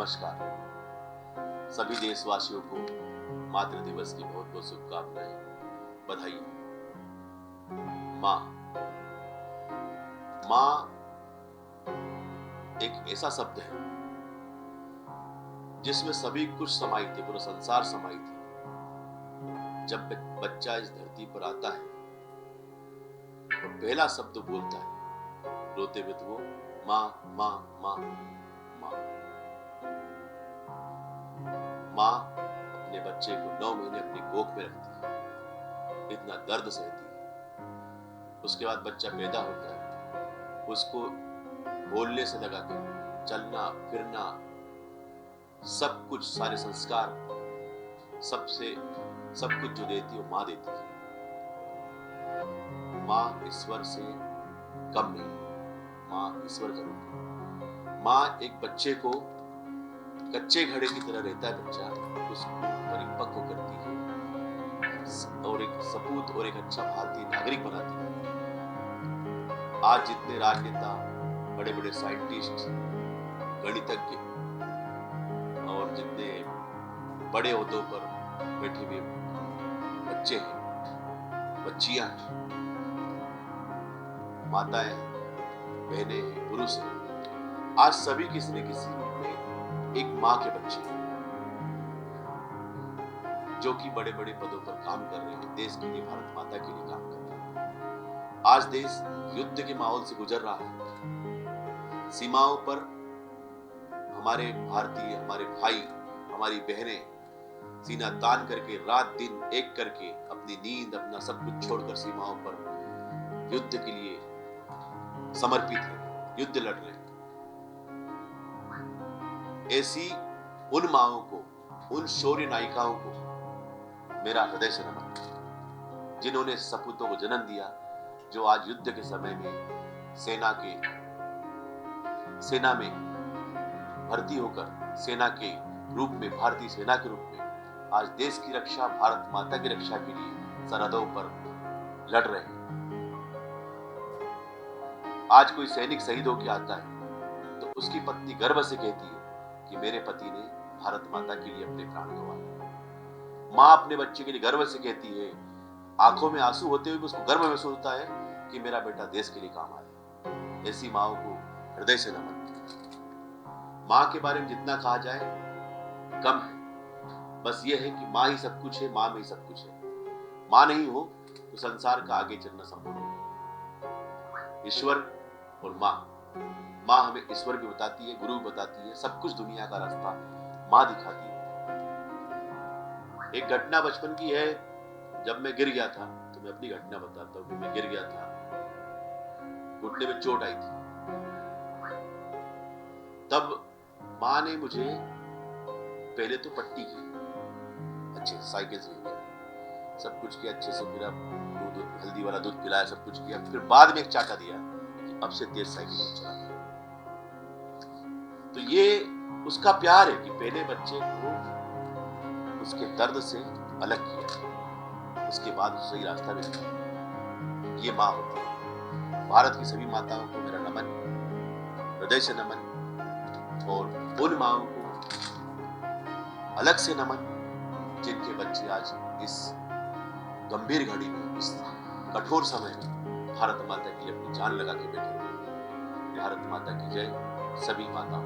नमस्कार। सभी देशवासियों को मातृ दिवस की बहुत बहुत शुभकामनाएं, बधाई। माँ माँ एक ऐसा शब्द है जिसमें सभी कुछ समाई थे, पूरा संसार समाई थी। जब बच्चा इस धरती पर आता है तो पहला शब्द बोलता है रोते हुए, तो वो माँ माँ माँ माँ। माँ अपने बच्चे को 9 महीने अपनी गोद में रखती है, इतना दर्द सहती है। उसके बाद बच्चा पैदा होता है, उसको बोलने से लगाकर चलना फिरना सब कुछ, सारे संस्कार, सब कुछ जो देती है वो माँ देती है। माँ ईश्वर से कम नहीं, माँ ईश्वर का रूप है। माँ एक बच्चे को कच्चे घड़े की तरह रहता है, बच्चा उसको परिपक्व करती है और एक सपूत और एक अच्छा भारतीय नागरिक बनाती है। आज जितने राजनेता, बड़े बड़े साइंटिस्ट, गणितज्ञ और जितने बड़े ओहदों पर बैठे हुए बच्चे हैं, बच्चियां हैं, माताएं हैं, बहनें हैं, पुरुष हैं, आज सभी किसी न किसी रूप में एक माँ के बच्चे हैं जो कि बड़े बड़े पदों पर काम कर रहे हैं, देश के लिए, भारत माता के लिए काम कर रहे हैं। आज देश युद्ध के माहौल से गुजर रहा है। सीमाओं पर हमारे भारतीय, हमारे भाई, हमारी बहनें सीना तान करके, रात दिन एक करके, अपनी नींद, अपना सब कुछ छोड़कर सीमाओं पर युद्ध के लिए समर्पित है, युद्ध लड़ रहे हैं। ऐसी उन माओं को, उन शौर्य नायिकाओं को मेरा हृदय से नमन, जिन्होंने सपूतों को जन्म दिया, जो आज युद्ध के समय में सेना में भर्ती होकर सेना के रूप में, भारतीय सेना के रूप में आज देश की रक्षा, भारत माता की रक्षा के लिए सरहदों पर लड़ रहे हैं। आज कोई सैनिक शहीद होकर आता है तो उसकी पत्नी गर्व से कहती है कि मेरे पति ने भारत माता के लिए अपने प्राण गंवाए। माँ अपने बच्चे के लिए गर्व से कहती है, आंखों में आंसू होते हुए भी उसको गर्व महसूस होता है कि मेरा बेटा देश के लिए काम आया। ऐसी माओं को हृदय से नमन। माँ के बारे में जितना कहा जाए कम है। बस ये है कि माँ ही सब कुछ है, माँ में ही सब कुछ है। माँ नहीं हो तो संसार का आगे चलना संभव नहीं। ईश्वर और माँ हमें ईश्वर भी बताती है, गुरु भी बताती है, सब कुछ दुनिया का रास्ता माँ दिखाती है। एक घटना बचपन की है, जब मैं गिर गया था, तो मैं अपनी घटना बताता हूँ कि मैं गिर गया था, घुटने में चोट आई थी। तब माँ ने मुझे पहले तो पट्टी की, अच्छे साइकिल से गया, सब कुछ किया अच्छे से, मेरा दूध, हल्दी वाला दूध पिलाया, सब कुछ किया। फिर बाद में एक चाटा दिया कि अब से तेज साइकिल मत चला। तो ये उसका प्यार है कि पहले बच्चे को उसके दर्द से अलग किया, उसके बाद उसे सही रास्ता भी दिखाया। ये माँ होती है। भारत की सभी माताओं को मेरा नमन, हृदय से नमन, और उन माओं को अलग से नमन जिनके बच्चे आज इस गंभीर घड़ी में, इस कठोर समय में भारत माता के लिए अपनी जान लगा के बैठे। भारत माता की जय, सभी माताओं।